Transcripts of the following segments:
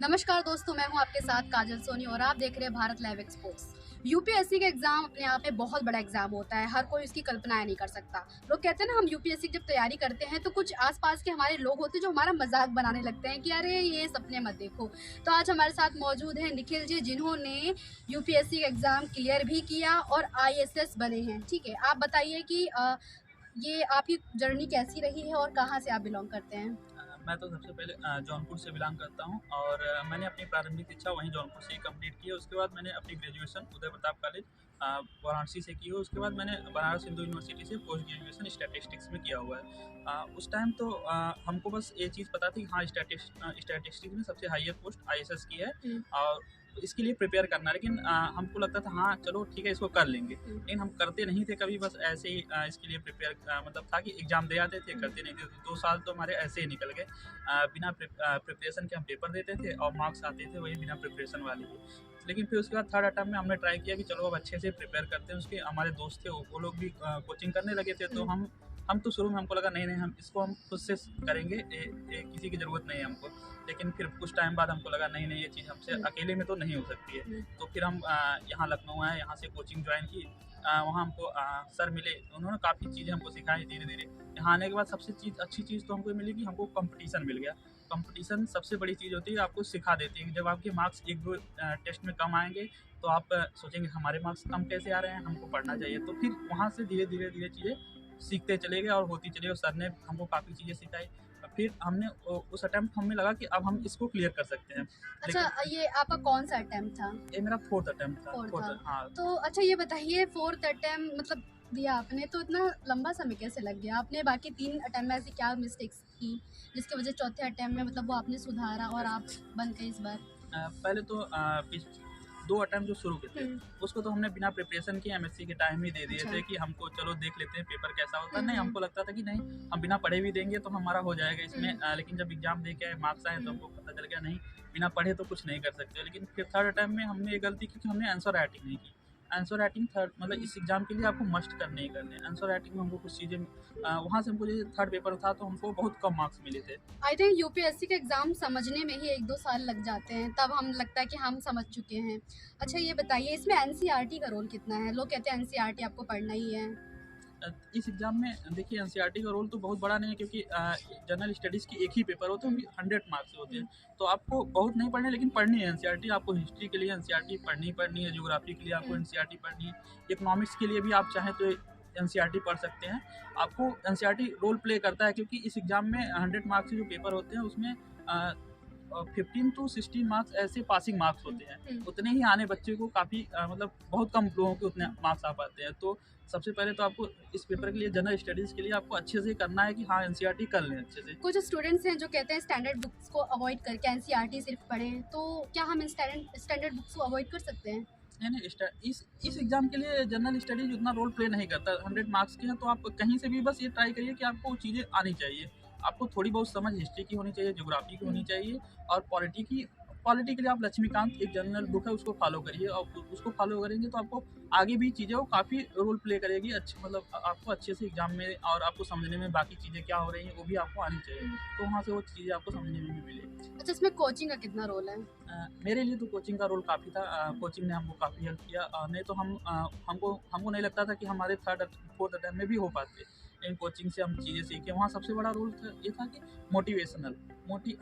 नमस्कार दोस्तों, मैं हूं आपके साथ काजल सोनी और आप देख रहे हैं भारत लाइव एक्सपोर्ट्स। यूपीएससी का एग्जाम अपने आप में बहुत बड़ा एग्जाम होता है। हर कोई उसकी कल्पनाएं नहीं कर सकता। लोग कहते हैं ना, हम यूपीएससी की जब तैयारी करते हैं तो कुछ आसपास के हमारे लोग होते हैं जो हमारा मजाक बनाने लगते हैं कि अरे ये सपने मत देखो। तो आज हमारे साथ मौजूद हैं निखिल जी, जिन्होंने यूपीएससी का एग्जाम क्लियर भी किया और आईएएस बने हैं। ठीक है, आप बताइए कि ये आपकी जर्नी कैसी रही है और कहाँ से आप बिलोंग करते हैं? मैं तो सबसे पहले जौनपुर से बिलोंग करता हूँ और मैंने अपनी प्रारंभिक शिक्षा वहीं जौनपुर से ही कंप्लीट की है। उसके बाद मैंने अपनी ग्रेजुएशन उदय प्रताप कॉलेज वाराणसी से की है। उसके बाद मैंने बनारस हिंदू यूनिवर्सिटी से पोस्ट ग्रेजुएशन स्टैटिस्टिक्स में किया हुआ है। उस टाइम तो हमको बस ये चीज़ पता थी कि हाँ, स्टैटिस्टिक्स में सबसे हाईएस्ट पोस्ट आईएएस की है और इसके लिए प्रिपेयर करना। लेकिन हमको लगता था हाँ चलो ठीक है, इसको कर लेंगे। लेकिन हम करते नहीं थे कभी, बस ऐसे ही इसके लिए प्रिपेयर मतलब था कि एग्ज़ाम दे आते थे, करते नहीं थे। तो 2 साल तो हमारे ऐसे ही निकल गए। बिना प्रिपरेशन के हम पेपर देते थे और मार्क्स आते थे वही बिना प्रिपरेशन वाले ही। लेकिन फिर उसके बाद थर्ड अटेम्प्ट में हमने ट्राई किया कि चलो अब अच्छे से प्रिपेयर करते हैं। उसके हमारे दोस्त थे, वो लोग भी कोचिंग करने लगे थे। तो हम तो शुरू में हमको लगा नहीं हम इसको हम खुद से करेंगे, किसी की ज़रूरत नहीं है हमको। लेकिन फिर कुछ टाइम बाद हमको लगा नहीं ये चीज़ हमसे अकेले में तो नहीं हो सकती है। तो फिर हम यहाँ लखनऊ आए, यहाँ से कोचिंग ज्वाइन की। वहाँ हमको सर मिले, उन्होंने काफ़ी चीज़ें हमको सिखाई धीरे-धीरे। यहाँ आने के बाद सबसे अच्छी चीज़ तो हमको मिली कि हमको कॉम्पिटिशन मिल गया। कॉम्पिटिशन सबसे बड़ी चीज़ होती है, आपको सिखा देती है कि जब आपके मार्क्स 1-2 टेस्ट में कम आएँगे, तो आप सोचेंगे हमारे मार्क्स कम कैसे आ रहे हैं, हमको पढ़ना चाहिए। तो फिर वहाँ से धीरे-धीरे चीज़ें सीखते चले गए और होती चली गई। और सर ने हमको काफ़ी चीज़ें सिखाई। फिर हमने उस अटेम्प्ट हमें लगा कि अब हम इसको क्लियर कर सकते हैं। अच्छा, लेकिन ये आपका कौन सा अटेम्प्ट था? ये मेरा 4th अटेम्प्ट था। फोर्थ 4th था। हाँ। तो अच्छा ये बताइए, फोर्थ अटेम्प्ट मतलब दिया आपने, तो इतना लंबा समय कैसे लग गया? आपने बाकी 3 अटेम्प्ट में ऐसी क्या मिस्टेक्स की जिसकी वजह चौथे अटेम्प्ट में मतलब वो आपने सुधारा और आप बन गए इस बार? पहले तो 2 अटेम्प्ट जो शुरू के थे, हुँ। उसको तो हमने बिना प्रिपरेशन के एमएससी के टाइम ही दे दिए अच्छा। थे कि हमको चलो देख लेते हैं पेपर कैसा होता है। हुँ, नहीं, हुँ। हमको लगता था कि नहीं, हम बिना पढ़े भी देंगे तो हमारा हो जाएगा इसमें। हुँ। लेकिन जब एग्ज़ाम दे के आए, मार्क्स आए, तो हुँ। हमको पता चल गया नहीं, बिना पढ़े तो कुछ नहीं कर सकते। लेकिन फिर थर्ड अटेम्प्ट में हमने ये गलती की कि हमने आंसर राइटिंग नहीं की। आंसर राइटिंग थर्ड मतलब इस एग्ज़ाम के लिए आपको मस्ट करने ही करने हैं। आंसर राइटिंग में हमको कुछ चीज़ें वहाँ से हमको ये थर्ड पेपर था तो हमको बहुत कम मार्क्स मिले थे। आई थिंक यूपीएससी के एग्ज़ाम समझने में ही 1-2 साल लग जाते हैं, तब हम लगता है कि हम समझ चुके हैं। अच्छा ये बताइए, इसमें एनसीईआरटी का रोल कितना है? लोग कहते हैं एनसीईआरटी आपको पढ़ना ही है। इस एग्ज़ाम में देखिए एनसीईआरटी का रोल तो बहुत बड़ा नहीं है, क्योंकि जनरल स्टडीज़ की एक ही पेपर होते हैं, वो भी 100 मार्क्स होते हुँ। हैं। तो आपको बहुत नहीं पढ़ने, लेकिन पढ़नी है एनसीईआरटी। आपको हिस्ट्री के लिए एनसीईआरटी पढ़नी है, ज्योग्राफी के लिए आपको हुँ। एनसीईआरटी पढ़नी है, इकोनॉमिक्स के लिए भी आप चाहें तो एनसीईआरटी पढ़ सकते हैं। आपको एनसीईआरटी रोल प्ले करता है, क्योंकि इस एग्ज़ाम में 100 मार्क्स के जो पेपर होते हैं उसमें 15 टू 16 मार्क्स ऐसे पासिंग मार्क्स हुँ। होते हैं। हुँ। उतने ही आने बच्चे को काफ़ी मतलब बहुत कम लोगों के उतने मार्क्स आ पाते हैं। तो सबसे पहले तो आपको इस पेपर के लिए जनरल स्टडीज़ के लिए आपको अच्छे से करना है कि हाँ, एनसीईआरटी कर लें अच्छे से। कुछ स्टूडेंट्स हैं जो कहते हैं स्टैंडर्ड बुक्स को अवॉइड करके एनसीईआरटी सिर्फ पढ़ें, तो क्या हम इन स्टैंडर्ड बुक्स को अवॉइड कर सकते हैं? नहीं, नहीं, इस एग्ज़ाम के लिए जनरल स्टडीज़ उतना रोल प्ले नहीं करता। 100 मार्क्स के हैं तो आप कहीं से भी बस ये ट्राई करिए कि आपको चीज़ें आनी चाहिए। आपको थोड़ी बहुत समझ हिस्ट्री की होनी चाहिए, ज्योग्राफी की होनी चाहिए और पॉलिटी के लिए आप लक्ष्मीकांत एक जनरल बुक है, उसको फॉलो करिए। और उसको फॉलो करेंगे तो आपको आगे भी चीज़ें वो काफ़ी रोल प्ले करेगी। अच्छे मतलब आपको अच्छे से एग्ज़ाम में और आपको समझने में बाकी चीज़ें क्या हो रही हैं वो भी आपको आनी चाहिए। तो वहाँ से वो चीज़ें आपको समझने में भी मिलेगी। अच्छा, इसमें कोचिंग का कितना रोल है? मेरे लिए तो कोचिंग का रोल काफ़ी था। कोचिंग ने हमको काफ़ी हेल्प किया। नहीं तो हमको नहीं लगता था कि हमारे फोर्थ अटेम्प्ट में भी हो पाते। लेकिन कोचिंग से हम चीज़ें सीखे। वहाँ सबसे बड़ा रोल ये था कि मोटिवेशनल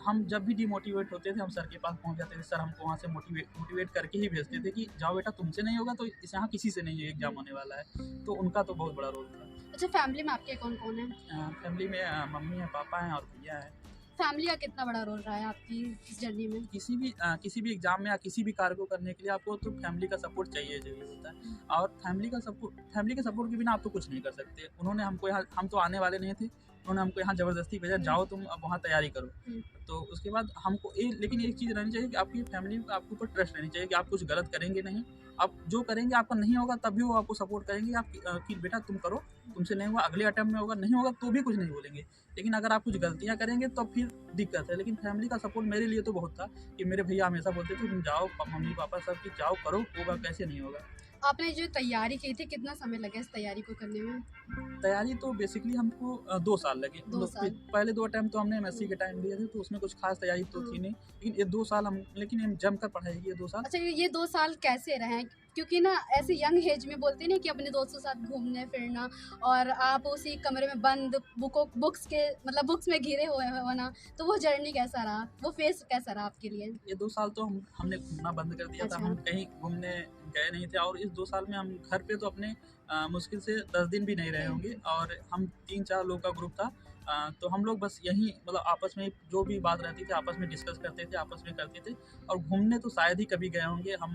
हम जब भी डिमोटिवेट होते थे, हम सर के पास पहुँच जाते थे। सर हमको वहाँ से मोटिवेट करके ही भेजते थे कि जाओ बेटा, तुमसे नहीं होगा तो इस यहाँ किसी से नहीं, ये एग्ज़ाम होने वाला है। तो उनका तो बहुत बड़ा रोल था। अच्छा, फैमिली में आपके कौन-कौन है? फैमिली में मम्मी हैं, पापा हैं और भैया हैं। फैमिली का कितना बड़ा रोल रहा है आपकी इस जर्नी में? किसी भी एग्ज़ाम में या किसी भी कार्य को करने के लिए आपको तो फैमिली का सपोर्ट चाहिए ज़रूरी होता है। और फैमिली के सपोर्ट के बिना आप तो कुछ नहीं कर सकते। उन्होंने हमको यहाँ, हम तो आने वाले नहीं थे, उन्होंने हमको यहाँ ज़बरदस्ती भेजा, जाओ तुम अब वहाँ तैयारी करो। हुँ। तो उसके बाद हमको लेकिन एक चीज़ रहनी चाहिए कि आपकी फैमिली को आपके ऊपर ट्रस्ट रहनी चाहिए कि आप कुछ गलत करेंगे नहीं। आप जो करेंगे आपका नहीं होगा तब भी वो आपको सपोर्ट करेंगे कि बेटा तुम करो, तुमसे नहीं हुआ अगले अटेम्प्ट में होगा, नहीं होगा तो भी कुछ नहीं बोलेंगे। लेकिन अगर आप कुछ गलतियाँ करेंगे तो फिर दिक्कत है। लेकिन फैमिली का सपोर्ट मेरे लिए तो बहुत था कि मेरे भैया हमेशा बोलते थे तुम जाओ, मम्मी पापा सब कि जाओ करो, होगा कैसे नहीं होगा। आपने जो तैयारी की थी, कितना समय लगा इस तैयारी को करने में? तैयारी तो बेसिकली हमको 2 साल लगे। 2 साल। पहले 2 अटेम्प्ट तो हमने एमएससी के टाइम दिए थे, तो उसमें कुछ खास तैयारी तो थी नहीं। लेकिन ये 2 साल हम लेकिन हम जमकर पढ़ाई किए 2 साल। अच्छा, ये 2 साल कैसे रहे हैं? क्योंकि ना ऐसे यंग एज में बोलते हैं ना कि अपने दोस्तों के साथ घूमने फिरना और आप उसी कमरे में बंद बुक्स के मतलब बुक्स में घिरे हुए होना, तो वो जर्नी कैसा रहा? वो फेज़ कैसा रहा आपके लिए? ये 2 साल तो हमने घूमना बंद कर दिया था। अच्छा। हम कहीं घूमने गए नहीं थे और इस 2 साल में हम घर पे तो अपने मुश्किल से 10 दिन भी नहीं रहे होंगे और हम 3-4 लोग का ग्रुप था। तो हम लोग बस यहीं मतलब आपस में जो भी बात रहती थी आपस में डिस्कस करते थे, आपस में करते थे और घूमने तो शायद ही कभी गए होंगे। हम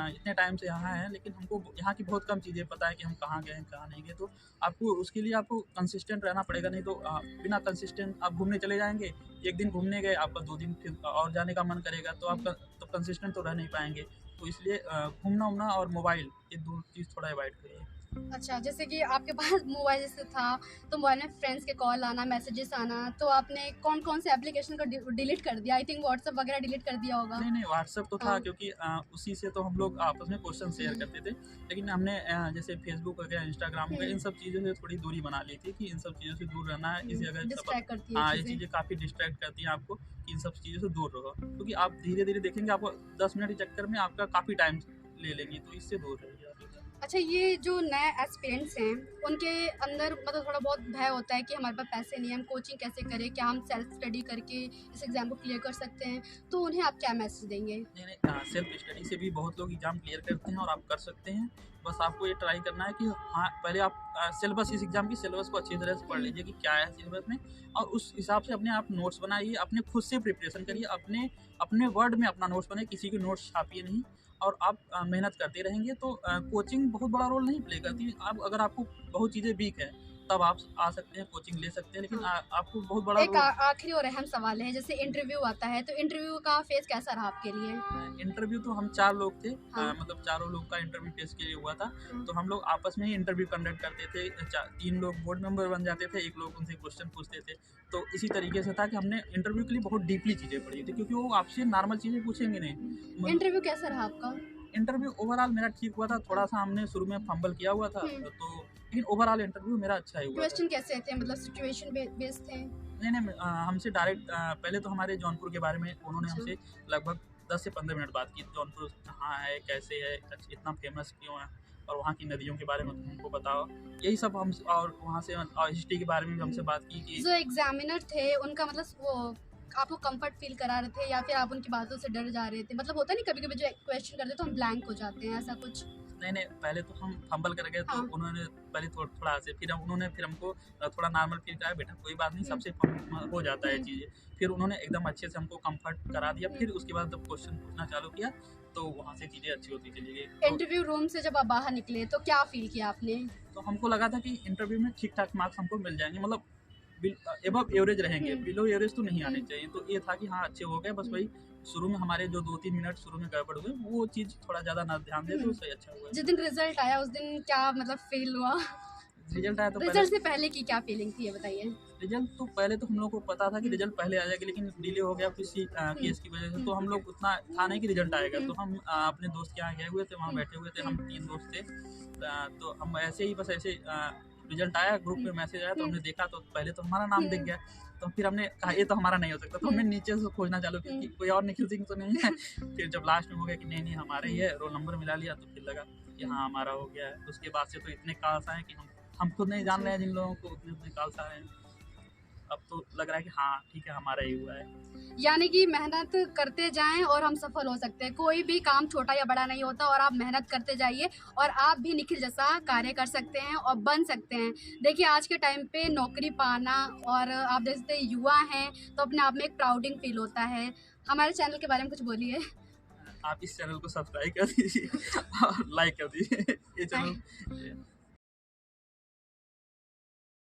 इतने टाइम से यहाँ हैं लेकिन हमको यहाँ की बहुत कम चीज़ें पता है कि हम कहाँ गए हैं, कहाँ नहीं गए। तो आपको उसके लिए आपको कंसिस्टेंट रहना पड़ेगा, नहीं तो बिना कंसिस्टेंट आप घूमने चले जाएँगे, 1 दिन घूमने गए, आपका 2 दिन फिर और जाने का मन करेगा, तो आप तो कंसिस्टेंट तो रह नहीं पाएँगे। तो इसलिए घूमना-वूमना और मोबाइल, ये 2 चीज़ थोड़ा अवॉइड करिए। अच्छा, जैसे कि आपके पास मोबाइल जैसे था, तो मोबाइल में फ्रेंड्स के कॉल आना, मैसेजेस आना, तो आपने कौन-कौन से एप्लीकेशन को डिलीट कर दिया? आई थिंक व्हाट्सएप वगैरह डिलीट कर दिया होगा? नहीं, व्हाट्सएप तो था हाँ। क्योंकि उसी से तो हम लोग आपस में क्वेश्चन शेयर करते थे। लेकिन हमने जैसे फेसबुक हो गया, इंस्टाग्राम हो गया, इन सब चीज़ों से थोड़ी दूरी बना ली थी कि इन सब चीज़ों से दूर रहना है। इसे अगर डिस्ट्रैक्ट करती है हाँ, ये चीज़ें। चीज़ें काफ़ी डिस्ट्रैक्ट करती हैं आपको कि इन सब चीज़ों से दूर रहो। क्योंकि आप धीरे-धीरे देखेंगे आपको 10 मिनट के चक्कर में आपका काफ़ी टाइम ले लेंगी, तो इससे दूर रहिए आप एकदम। अच्छा, ये जो नए एस्पिरेंट्स हैं, उनके अंदर मतलब थोड़ा बहुत भय होता है कि हमारे पास पैसे नहीं हैं, हम कोचिंग कैसे करें? क्या हम सेल्फ स्टडी करके इस एग्ज़ाम को क्लियर कर सकते हैं? तो उन्हें आप क्या मैसेज देंगे? नहीं, सेल्फ स्टडी से भी बहुत लोग एग्ज़ाम क्लियर करते हैं और आप कर सकते हैं। बस आपको ये ट्राई करना है कि हाँ, पहले आप सिलेबस इस एग्ज़ाम की सिलेबस को अच्छी तरह से पढ़ लीजिए कि क्या है सिलेबस में और उस हिसाब से अपने आप नोट्स बनाइए, अपने खुद से प्रिपरेशन करिए, अपने अपने वर्ड में अपना नोट्स बनाइए, किसी के नोट्स छापिए नहीं और आप मेहनत करते रहेंगे तो कोचिंग बहुत बड़ा रोल नहीं प्ले करती। आप अगर आपको बहुत चीज़ें वीक है, तब आप आ सकते हैं, कोचिंग ले सकते हैं, लेकिन हाँ। आपको बहुत बड़ा एक रोल आखिरी और अहम सवाल है, जैसे इंटरव्यू आता है, तो इंटरव्यू का फ़ेज़ कैसा रहा आपके लिए? इंटरव्यू तो हम 4 लोग थे हाँ। मतलब चारों लोग का इंटरव्यू फेस के लिए हुआ था। हुँ। तो हम लोग आपस में ही इंटरव्यू कंडक्ट करते थे। 3 लोग बोर्ड मेंबर बन जाते थे, 1 लोग उनसे क्वेश्चन पूछते थे। तो इसी तरीके से था कि हमने इंटरव्यू के लिए बहुत डीपली चीज़ें पढ़ी थी क्योंकि वो आपसे नॉर्मल चीज़ें पूछेंगे नहीं। इंटरव्यू कैसा रहा आपका? इंटरव्यू ओवरऑल मेरा ठीक हुआ था, थोड़ा-सा हमने शुरू में फंबल किया हुआ था हुँ। तो लेकिन ओवरऑल इंटरव्यू मेरा अच्छा ही हुआ था। क्वेश्चन कैसे थे? मतलब सिचुएशन बेस्ड थे? नहीं, हमसे डायरेक्ट पहले तो हमारे जौनपुर के बारे में उन्होंने अच्छा। हमसे लगभग 10 से 15 मिनट बात की। जौनपुर कहाँ है, कैसे है, इतना फेमस क्यों है और वहाँ की नदियों के बारे में हमको बताओ। यही सब हम और वहाँ से और हिस्ट्री के बारे में भी हमसे बात की कि जो एग्ज़ामिनर थे, उनका मतलब वो आपको कम्फ़र्ट फ़ील करा रहे थे या फिर आप उनकी बातों से डर जा रहे थे? मतलब होता नहीं कभी-कभी जो क्वेश्चन करते हैं तो हम ब्लैंक हो जाते हैं, ऐसा कुछ? नहीं, पहले तो हम फंबल कर गए तो हाँ। उन्होंने पहले थोड़ा हँसे, फिर उन्होंने फिर हमको थोड़ा नॉर्मल फ़ील कराया, बेटा कोई बात नहीं, सबसे हो जाता है चीज़ें। फिर उन्होंने एकदम अच्छे से हमको कम्फ़र्ट करा दिया, फिर उसके बाद जब क्वेश्चन पूछना चालू किया, तो वहाँ से चीज़ें अच्छी होती चली गई। तो इंटरव्यू रूम से जब आप बाहर निकले तो क्या फ़ील किया आपने? तो हमको लगा था कि इंटरव्यू में ठीक-ठाक मार्क्स हमको मिल जाएँगे, मतलब एबव एवरेज रहेंगे, बिलो एवरेज तो नहीं आने चाहिए। तो ये था कि हाँ, अच्छे हो गए, बस वही शुरू में हमारे जो 2-3 मिनट शुरू में गड़बड़ हुए, वो चीज़ थोड़ा ज़्यादा ना ध्यान दें तो उससे अच्छा हुआ। जिस दिन रिज़ल्ट आया उस दिन क्या मतलब फ़ील हुआ? रिज़ल्ट आया तो पहले रिज़ल्ट से पहले की क्या फ़ीलिंग थी ये बताइए? रिज़ल्ट तो पहले तो हम लोग को पता था कि रिज़ल्ट पहले आ जाएगा, लेकिन डिले हो गया किसी केस की वजह से, तो हम लोग उतना था नहीं कि रिज़ल्ट आएगा। तो हम अपने दोस्त के यहाँ गए हुए थे, वहाँ बैठे हुए थे, हम 3 दोस्त थे। तो हम ऐसे ही बस ऐसे रिज़ल्ट आया, ग्रुप में मैसेज आया तो हमने देखा तो पहले तो हमारा नाम दिख गया। तो फिर हमने कहा ये तो हमारा नहीं हो सकता, तो हमने नीचे से खोजना चालू किया कि कोई और निखिल सिंह तो नहीं है। फिर जब लास्ट में हो गया कि नहीं हमारा ही है, रोल नंबर मिला लिया तो फिर लगा कि हाँ हमारा हो गया है। उसके बाद से तो इतने कॉल्स आए कि हम खुद नहीं जान रहे हैं, जिन लोगों को उतने कॉल्स आए हैं। अब तो लग रहा है कि हाँ ठीक है, हमारा ही हुआ है। यानी कि मेहनत करते जाएँ और हम सफल हो सकते हैं। कोई भी काम छोटा या बड़ा नहीं होता और आप मेहनत करते जाइए और आप भी निखिल जैसा कार्य कर सकते हैं और बन सकते हैं। देखिए आज के टाइम पे नौकरी पाना और आप जैसे युवा हैं तो अपने आप में एक प्राउडिंग फ़ील होता है। हमारे चैनल के बारे में कुछ बोलिए। आप इस चैनल को सब्सक्राइब कर दीजिए और लाइक कर दीजिए। ये चैनल